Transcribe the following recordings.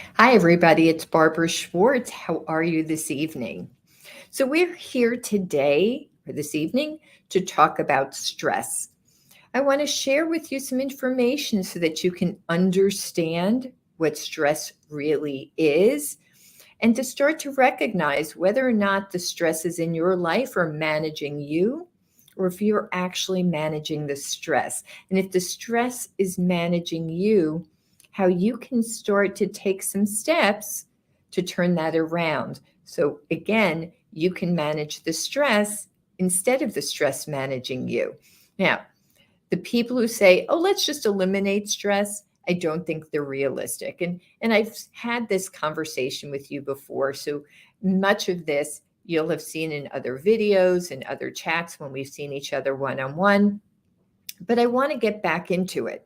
Hi, everybody. It's Barbara Schwartz. How are you this evening? So, we're here today or this evening to talk about stress. I want to share with you some information so that you can understand what stress really is and to start to recognize whether or not the stresses in your life are managing you or if you're actually managing the stress. And if the stress is managing you, how you can start to take some steps to turn that around. So, again, you can manage the stress instead of the stress managing you. Now, the people who say, "Oh, let's just eliminate stress," I don't think they're realistic. And I've had this conversation with you before, so much of this you'll have seen in other videos and other chats when we've seen each other one-on-one. But I want to get back into it.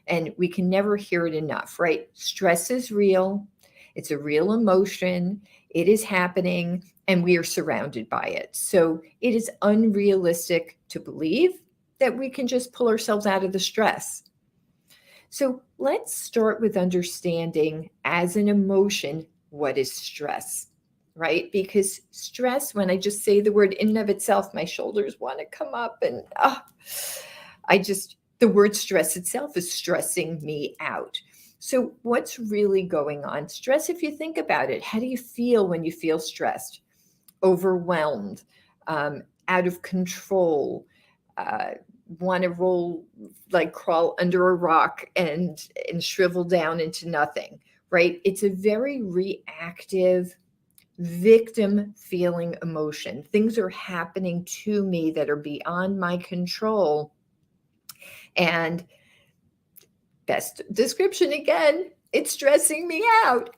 And we can never hear it enough, right? Stress is real. It's a real emotion. It is happening, and we are surrounded by it. So it is unrealistic to believe that we can just pull ourselves out of the stress. So let's start with understanding as an emotion what is stress, right? Because stress, when I just say the word in and of itself, my shoulders want to come up and the word stress itself is stressing me out. So, what's really going on? Stress, if you think about it, how do you feel when you feel stressed? Overwhelmed, out of control, uh, want to roll, like crawl under a rock and shrivel down into nothing, right? It's a very reactive, victim feeling emotion. Things are happening to me that are beyond my control. And best description again, it's stressing me out.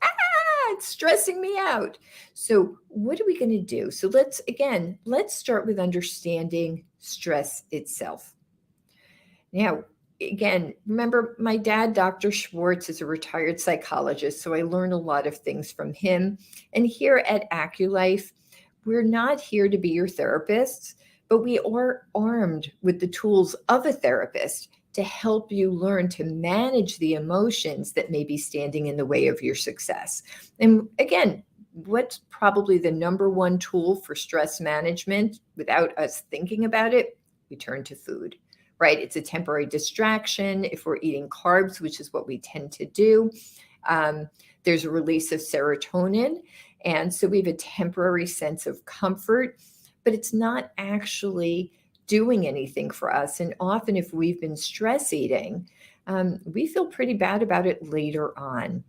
It's stressing me out. So, what are we going to do? So, let's start with understanding stress itself. Now, again, remember my dad, Dr. Schwartz, is a retired psychologist, so I learn a lot of things from him. And here at AccuLife, we're not here to be your therapists, but we are armed with the tools of a therapist to help you learn to manage the emotions that may be standing in the way of your success. And again, what's probably the number one tool for stress management without us thinking about it? We turn to food, right? It's a temporary distraction. If we're eating carbs, which is what we tend to do, um, there's a release of serotonin. And so we have a temporary sense of comfort, but it's not actually doing anything for us. And often, if we've been stress eating, we feel pretty bad about it later on.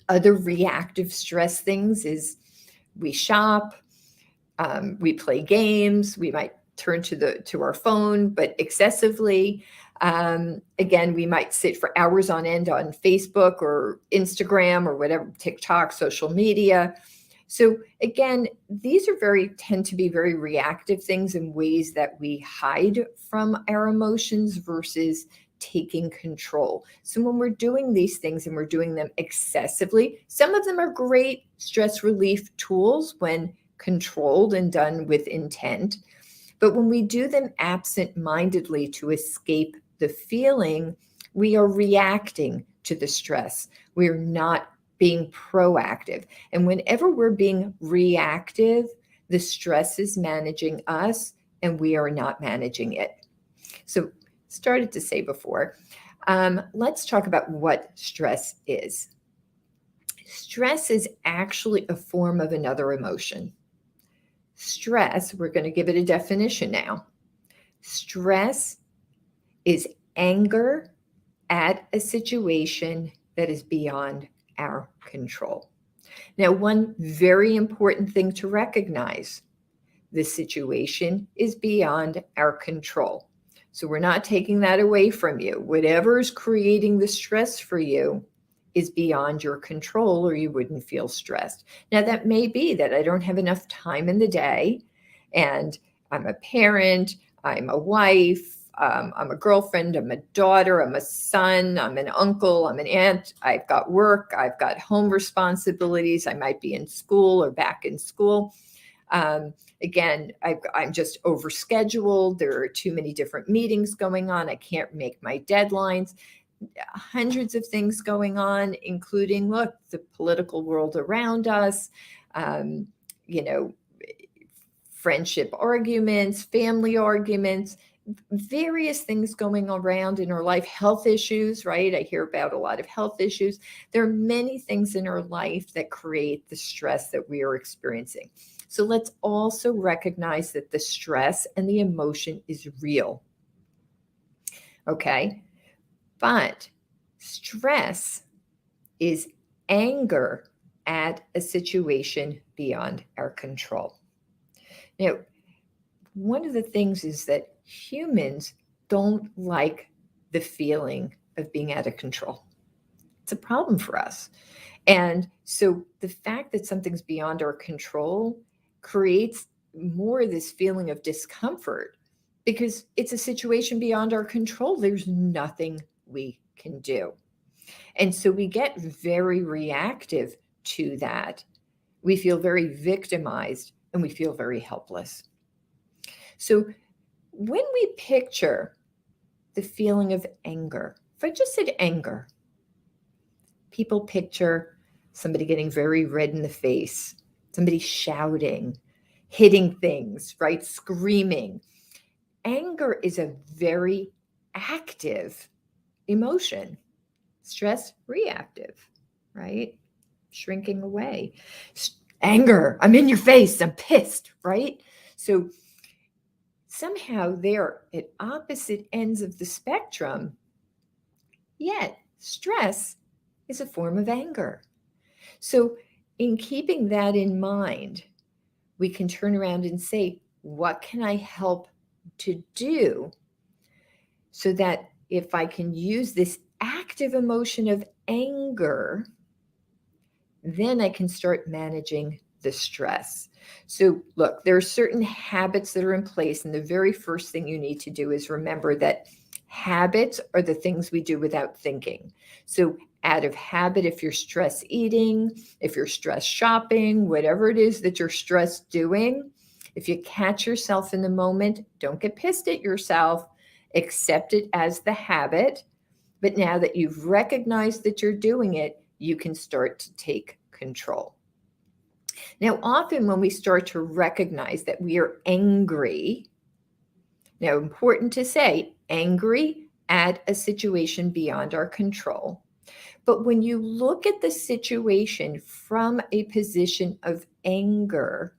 Other reactive stress things is we shop, we play games, we might turn to our phone, but excessively. Again, we might sit for hours on end on Facebook or Instagram or whatever, TikTok, social media. So again, these are tend to be very reactive things in ways that we hide from our emotions versus taking control. So when we're doing these things and we're doing them excessively, some of them are great stress relief tools when controlled and done with intent. But when we do them absent mindedly to escape the feeling, we are reacting to the stress. We're not being proactive. And whenever we're being reactive, the stress is managing us and we are not managing it. So, started to say before, let's talk about what stress is. Stress is actually a form of another emotion. Stress, we're going to give it a definition now. Stress is anger at a situation that is beyond our control. Now, one very important thing to recognize, the situation is beyond our control. So we're not taking that away from you. Whatever is creating the stress for you is beyond your control, or you wouldn't feel stressed. Now, that may be that I don't have enough time in the day, and I'm a parent, I'm a wife, I'm a girlfriend, I'm a daughter, I'm a son, I'm an uncle, I'm an aunt, I've got work, I've got home responsibilities, I might be in school or back in school. Again, I'm just overscheduled. There are too many different meetings going on. I can't make my deadlines. hundreds of things going on, including, look, the political world around us, um, you know, friendship arguments, family arguments, various things going around in our life, health issues, right? I hear about a lot of health issues. There are many things in our life that create the stress that we are experiencing. So let's also recognize that the stress and the emotion is real. Okay. But stress is anger at a situation beyond our control. Now, one of the things is that humans don't like the feeling of being out of control. It's a problem for us. And so the fact that something's beyond our control creates more of this feeling of discomfort because it's a situation beyond our control. There's nothing we can do. And so we get very reactive to that. We feel very victimized and we feel very helpless. So when we picture the feeling of anger, if I just said anger, people picture somebody getting very red in the face, somebody shouting, hitting things, right? Screaming. Anger is a very active emotion. Stress, reactive, right? Shrinking away. Anger, I'm in your face, I'm pissed, right? So somehow they're at opposite ends of the spectrum, yet stress is a form of anger. So in keeping that in mind, we can turn around and say, what can I help to do so that if I can use this active emotion of anger, then I can start managing the stress. So look, there are certain habits that are in place. And the very first thing you need to do is remember that habits are the things we do without thinking. So out of habit, if you're stress eating, if you're stress shopping, whatever it is that you're stress doing, if you catch yourself in the moment, don't get pissed at yourself, accept it as the habit. But now that you've recognized that you're doing it, you can start to take control. Now, often when we start to recognize that we are angry, now important to say, angry at a situation beyond our control. But when you look at the situation from a position of anger,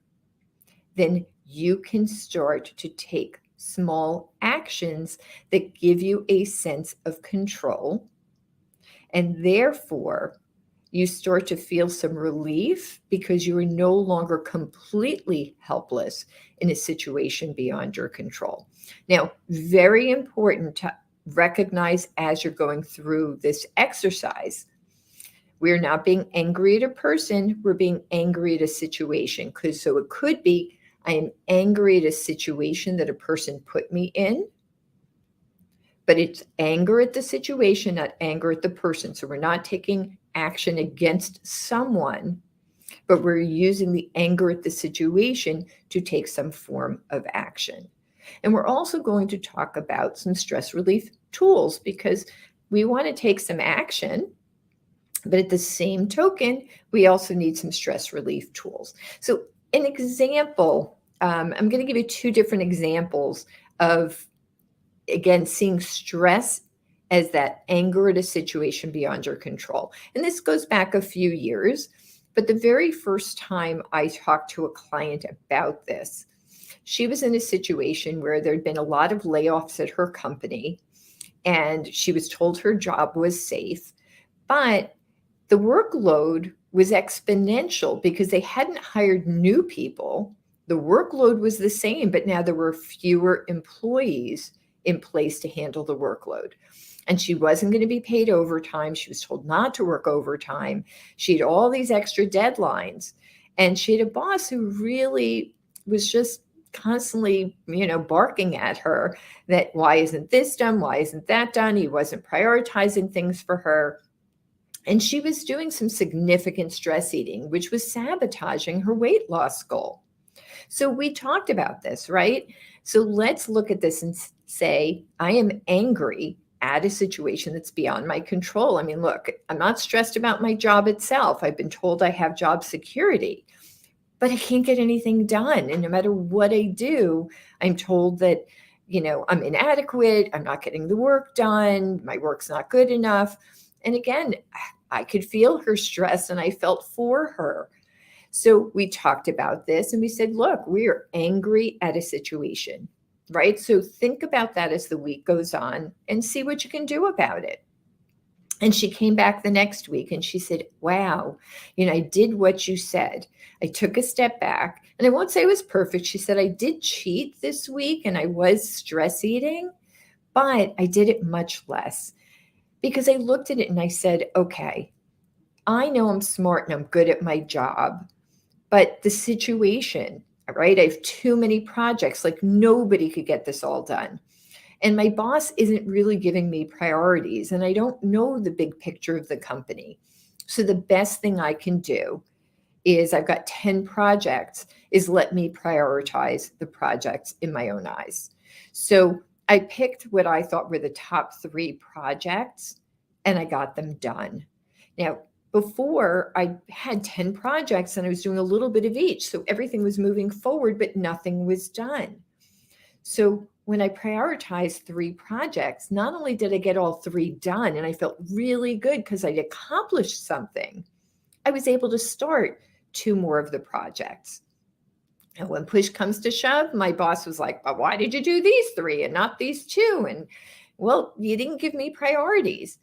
then you can start to take small actions that give you a sense of control. And therefore, you start to feel some relief because you are no longer completely helpless in a situation beyond your control. Now, very important to recognize as you're going through this exercise, we're not being angry at a person, we're being angry at a situation. So it could be, I am angry at a situation that a person put me in, but it's anger at the situation, not anger at the person. So we're not taking action against someone, but we're using the anger at the situation to take some form of action. And we're also going to talk about some stress relief tools because we want to take some action, but at the same token, we also need some stress relief tools. So an example, I'm going to give you two different examples of, again, seeing stress as that anger at a situation beyond your control. And this goes back a few years, but the very first time I talked to a client about this, she was in a situation where there'd been a lot of layoffs at her company, and she was told her job was safe, but the workload was exponential because they hadn't hired new people. The workload was the same, but now there were fewer employees in place to handle the workload. And she wasn't going to be paid overtime. She was told not to work overtime. She had all these extra deadlines. And she had a boss who really was just constantly, barking at her that why isn't this done? Why isn't that done? He wasn't prioritizing things for her. And she was doing some significant stress eating, which was sabotaging her weight loss goal. So we talked about this, right? So let's look at this and say, I am angry at a situation that's beyond my control. I mean, look, I'm not stressed about my job itself. I've been told I have job security, but I can't get anything done. And no matter what I do, I'm told that, I'm inadequate. I'm not getting the work done. My work's not good enough. And again, I could feel her stress and I felt for her. So we talked about this and we said, look, we are angry at a situation, right? So think about that as the week goes on and see what you can do about it. And she came back the next week and she said, wow, I did what you said. I took a step back, and I won't say it was perfect. She said, I did cheat this week and I was stress eating, but I did it much less because I looked at it and I said, okay, I know I'm smart and I'm good at my job, but the situation, right? I have too many projects, like nobody could get this all done. And my boss isn't really giving me priorities, and I don't know the big picture of the company. So the best thing I can do is, I've got 10 projects, is let me prioritize the projects in my own eyes. So I picked what I thought were the top 3 projects and I got them done. Now, before, I had 10 projects and I was doing a little bit of each. So everything was moving forward, but nothing was done. So when I prioritized 3 projects, not only did I get all 3 done and I felt really good because I'd accomplished something, I was able to start 2 more of the projects. And when push comes to shove, my boss was like, but why did you do these 3 and not these 2? And well, you didn't give me priorities.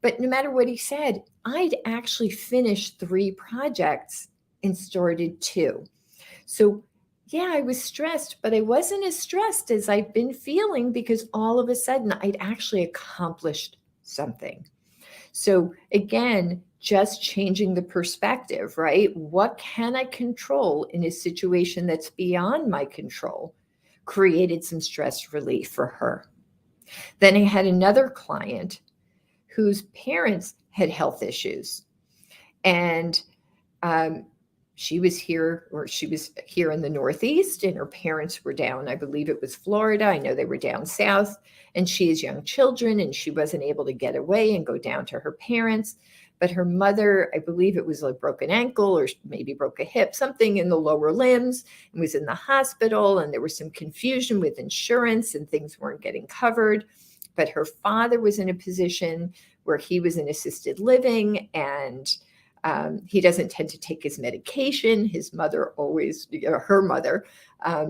But no matter what he said, I'd actually finished 3 projects and started 2. So yeah, I was stressed, but I wasn't as stressed as I've been feeling because all of a sudden I'd actually accomplished something. So again, just changing the perspective, right? What can I control in a situation that's beyond my control created some stress relief for her. Then I had another client whose parents had health issues. And she was here in the Northeast, and her parents were down, I believe it was Florida. I know they were down south, and she has young children, and she wasn't able to get away and go down to her parents. But her mother, I believe it was a broken ankle or maybe broke a hip, something in the lower limbs, and was in the hospital. And there was some confusion with insurance and things weren't getting covered. But her father was in a position where he was in assisted living, and he doesn't tend to take his medication. His mother always, her mother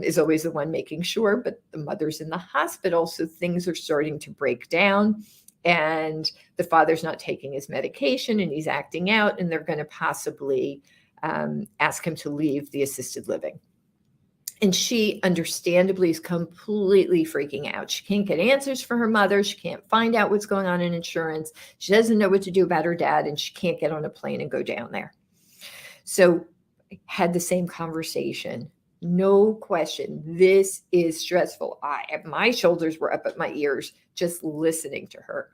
is always the one making sure, but the mother's in the hospital. So things are starting to break down, and the father's not taking his medication and he's acting out, and they're going to possibly ask him to leave the assisted living. And she understandably is completely freaking out. She can't get answers for her mother. She can't find out what's going on in insurance. She doesn't know what to do about her dad, and she can't get on a plane and go down there. So I had the same conversation. No question. This is stressful. My shoulders were up at my ears just listening to her.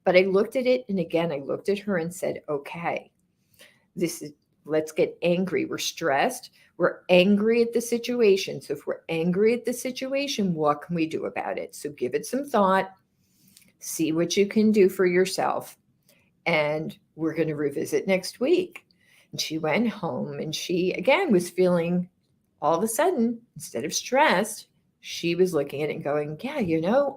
But I looked at it, and again, I looked at her and said, okay, let's get angry. We're stressed. We're angry at the situation. So if we're angry at the situation, what can we do about it? So give it some thought, see what you can do for yourself. And we're going to revisit next week. And she went home, and she, again, was feeling, all of a sudden, instead of stressed, she was looking at it and going, yeah,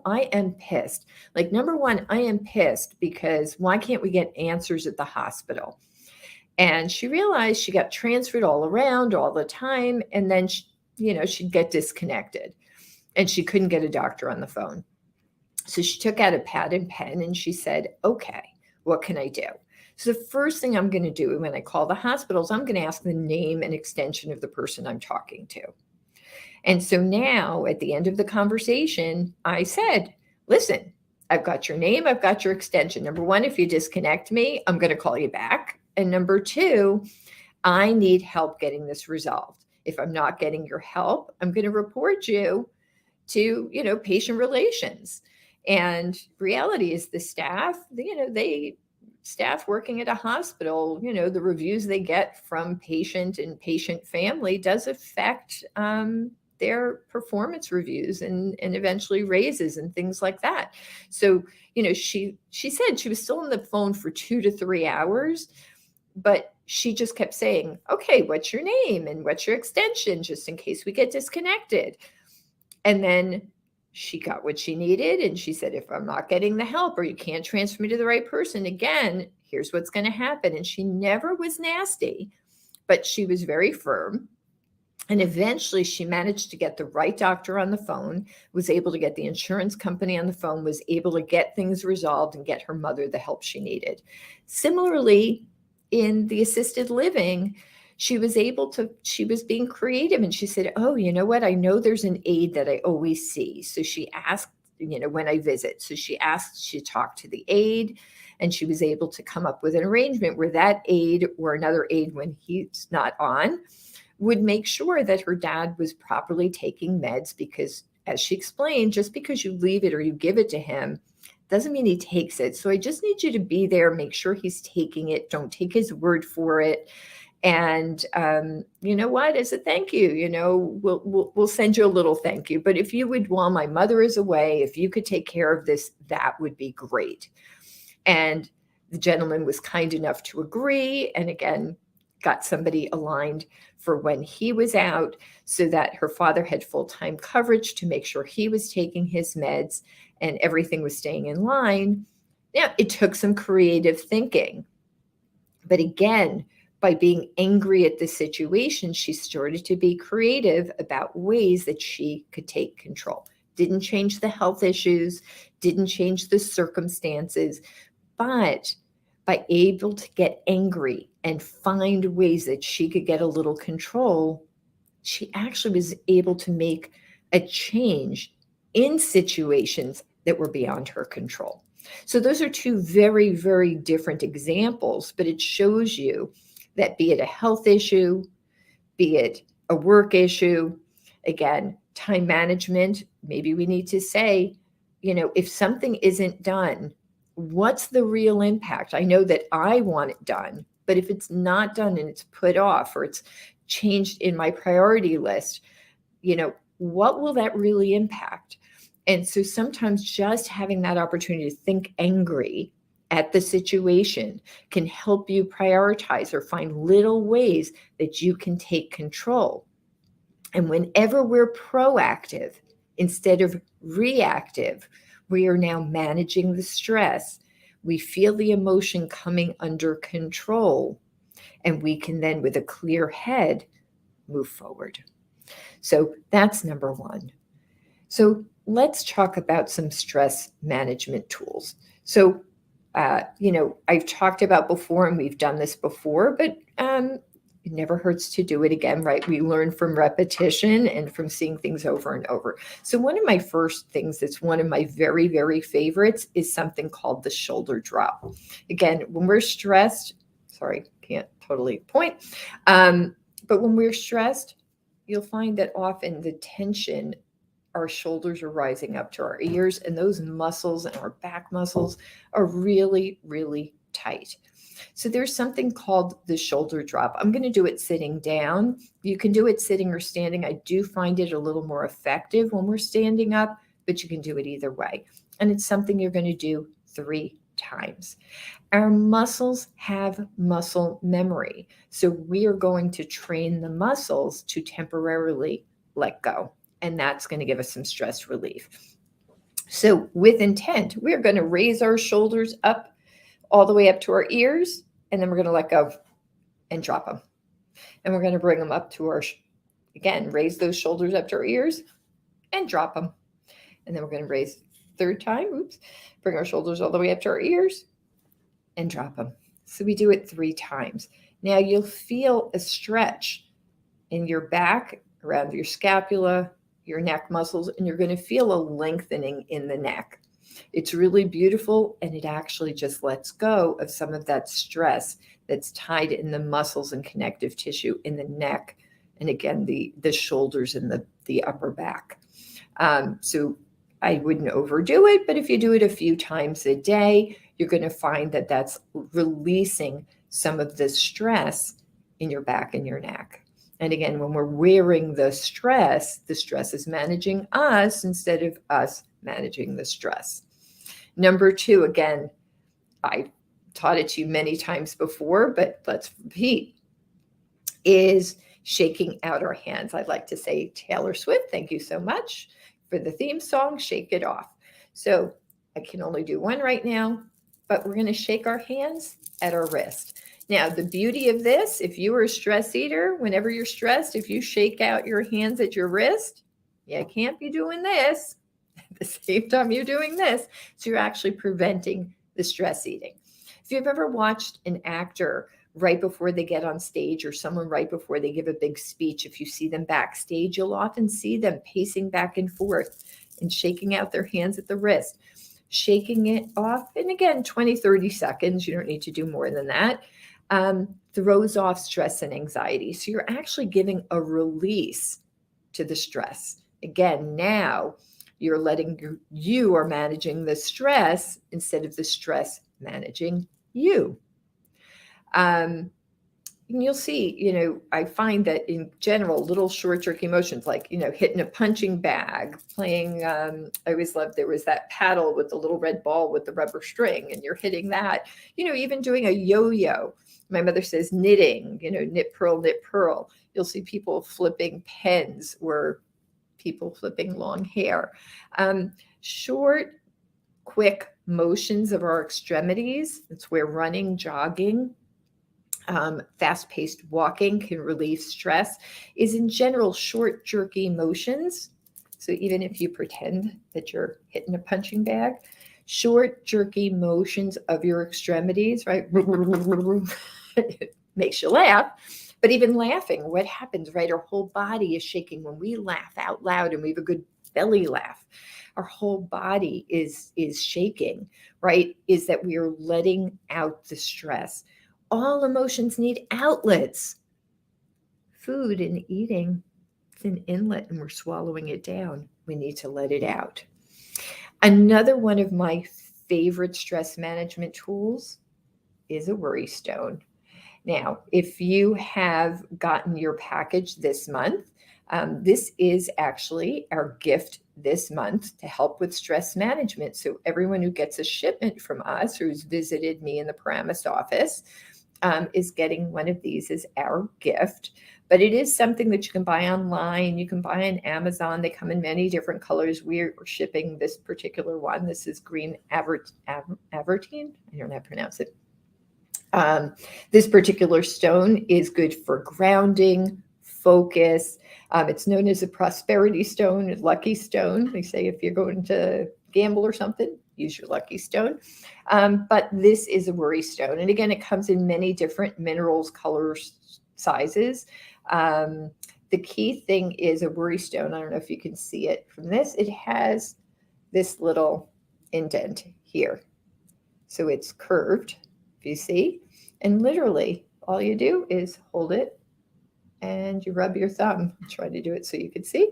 I am pissed. Like, number one, I am pissed because why can't we get answers at the hospital? And she realized she got transferred all around all the time. And then, she'd get disconnected and she couldn't get a doctor on the phone. So she took out a pad and pen and she said, okay, what can I do? So the first thing I'm going to do when I call the hospitals, I'm going to ask the name and extension of the person I'm talking to. And so now at the end of the conversation, I said, listen, I've got your name, I've got your extension. Number one, if you disconnect me, I'm going to call you back. And number two, I need help getting this resolved. If I'm not getting your help, I'm going to report you to, patient relations. And reality is the staff, staff working at a hospital, the reviews they get from patient and patient family does affect their performance reviews and eventually raises and things like that. So, she said she was still on the phone for 2 to 3 hours, but she just kept saying, okay, what's your name and what's your extension, just in case we get disconnected. And then she got what she needed. And she said, if I'm not getting the help or you can't transfer me to the right person, again, here's what's going to happen. And she never was nasty, but she was very firm. And eventually she managed to get the right doctor on the phone, was able to get the insurance company on the phone, was able to get things resolved and get her mother the help she needed. Similarly, in the assisted living, she was being creative, and she said, oh, you know what? I know there's an aide that I always see. So she asked, when I visit. So she talked to the aide, and she was able to come up with an arrangement where that aide or another aide, when he's not on, would make sure that her dad was properly taking meds, because, as she explained, just because you leave it or you give it to him doesn't mean he takes it. So I just need you to be there, make sure he's taking it. Don't take his word for it. And you know what? As a thank you, we'll send you a little thank you. But if you would, while my mother is away, if you could take care of this, that would be great. And the gentleman was kind enough to agree. And again, got somebody aligned for when he was out, so that her father had full-time coverage to make sure he was taking his meds and everything was staying in line. Yeah, it took some creative thinking. But again, by being angry at the situation, she started to be creative about ways that she could take control. Didn't change the health issues, didn't change the circumstances, but by able to get angry and find ways that she could get a little control, she actually was able to make a change in situations that were beyond her control. So those are two very, very different examples, but it shows you that, be it a health issue, be it a work issue, again, time management, maybe we need to say, if something isn't done, what's the real impact? I know that I want it done, but if it's not done and it's put off or it's changed in my priority list, what will that really impact? And so sometimes just having that opportunity to think angry at the situation can help you prioritize or find little ways that you can take control. And whenever we're proactive instead of reactive, we are now managing the stress. We feel the emotion coming under control, and we can then, with a clear head, move forward. So that's number one. So let's talk about some stress management tools. So, I've talked about before, and we've done this before, but it never hurts to do it again, right? We learn from repetition and from seeing things over and over. So one of my first things that's one of my very, very favorites is something called the shoulder drop. Again, when we're stressed, sorry, can't totally point, but when we're stressed, you'll find that often the tension, our shoulders are rising up to our ears, and those muscles and our back muscles are really, really tight. So there's something called the shoulder drop. I'm going to do it sitting down. You can do it sitting or standing. I do find it a little more effective when we're standing up, but you can do it either way. And it's something you're going to do 3 times. Our muscles have muscle memory. So we are going to train the muscles to temporarily let go. And that's going to give us some stress relief. So with intent, we're going to raise our shoulders up all the way up to our ears, and then we're going to let go and drop them. And we're going to bring them up to our, again, raise those shoulders up to our ears and drop them. And then we're going to raise third time, bring our shoulders all the way up to our ears and drop them. So we do it 3 times. Now you'll feel a stretch in your back, around your scapula, your neck muscles, and you're going to feel a lengthening in the neck. It's really beautiful, and it actually just lets go of some of that stress that's tied in the muscles and connective tissue in the neck, and again, the shoulders and the upper back. So I wouldn't overdo it, but if you do it a few times a day, you're going to find that that's releasing some of the stress in your back and your neck. And again, when we're wearing the stress is managing us instead of us managing the stress. Number 2, again, I taught it to you many times before, but let's repeat, is shaking out our hands. I'd like to say, Taylor Swift, thank you so much for the theme song, Shake It Off. So I can only do one right now, but we're going to shake our hands at our wrist. Now, the beauty of this, if you are a stress eater, whenever you're stressed, if you shake out your hands at your wrist, you can't be doing this at the same time you're doing this. So you're actually preventing the stress eating. If you've ever watched an actor right before they get on stage, or someone right before they give a big speech, if you see them backstage, you'll often see them pacing back and forth and shaking out their hands at the wrist, shaking it off. And again, 20, 30 seconds, you don't need to do more than that. Throws off stress and anxiety. So you're actually giving a release to the stress. Again, now you're letting you are managing the stress instead of the stress managing you. And you'll see, I find that in general, little short jerky motions, like, hitting a punching bag, playing, I always loved, there was that paddle with the little red ball with the rubber string, and you're hitting that, even doing a yo-yo. My mother says knitting, knit, purl. You'll see people flipping pens or people flipping long hair. Short, quick motions of our extremities. That's where running, jogging, fast-paced walking can relieve stress, is in general short, jerky motions. So even if you pretend that you're hitting a punching bag, short, jerky motions of your extremities, right? It makes you laugh. But even laughing, what happens, right? Our whole body is shaking when we laugh out loud, and we have a good belly laugh. Our whole body is shaking, right? Is that we are letting out the stress. All emotions need outlets. Food and eating, it's an inlet, and we're swallowing it down. We need to let it out. Another one of my favorite stress management tools is a worry stone. Now, if you have gotten your package this month, this is actually our gift this month to help with stress management. So everyone who gets a shipment from us, who's visited me in the Paramus office, is getting one of these as our gift. But it is something that you can buy online. You can buy on Amazon. They come in many different colors. We're shipping this particular one. This is green Avertine. I don't know how to pronounce it. This particular stone is good for grounding, focus. It's known as a prosperity stone, a lucky stone. They say if you're going to gamble or something, use your lucky stone. But this is a worry stone. And again, it comes in many different minerals, colors, sizes. The key thing is a worry stone. I don't know if you can see it from this. It has this little indent here. So it's curved, if you see. And literally, all you do is hold it and you rub your thumb. Try to do it so you can see.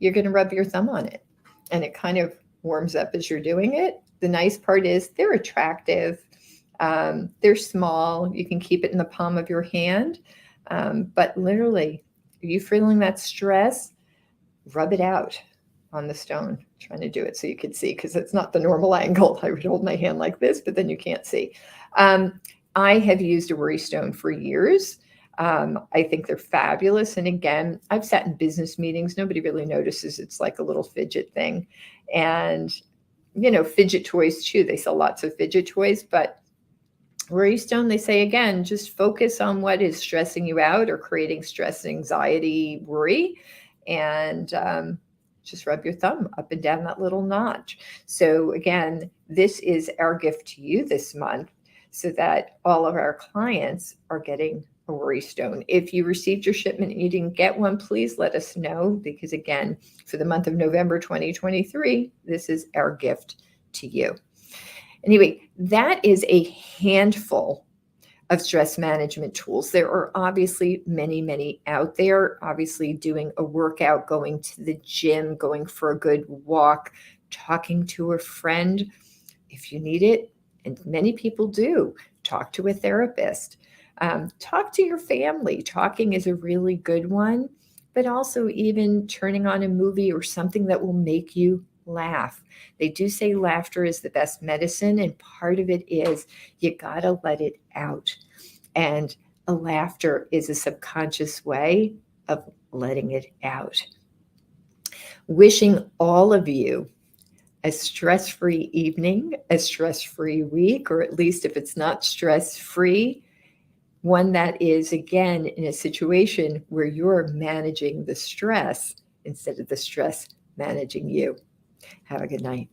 You're going to rub your thumb on it, and it kind of warms up as you're doing it. The nice part is they're attractive. They're small. You can keep it in the palm of your hand. But literally, are you feeling that stress? Rub it out on the stone. I'm trying to do it so you can see, because it's not the normal angle. I would hold my hand like this, but then you can't see. I have used a worry stone for years. I think they're fabulous. And again, I've sat in business meetings. Nobody really notices. It's like a little fidget thing. And, fidget toys too. They sell lots of fidget toys, but worry stone, they say, again, just focus on what is stressing you out or creating stress, anxiety, worry, and just rub your thumb up and down that little notch. So again, this is our gift to you this month, so that all of our clients are getting a worry stone. If you received your shipment and you didn't get one, please let us know, because again, for the month of November 2023, this is our gift to you. Anyway, that is a handful of stress management tools. There are obviously many, many out there. Obviously, doing a workout, going to the gym, going for a good walk, talking to a friend if you need it. And many people do talk to a therapist. Talk to your family. Talking is a really good one, but also even turning on a movie or something that will make you laugh. They do say laughter is the best medicine, and part of it is you gotta let it out. And a laughter is a subconscious way of letting it out. Wishing all of you a stress free evening, a stress free week, or at least if it's not stress free, one that is, again, in a situation where you're managing the stress instead of the stress managing you. Have a good night.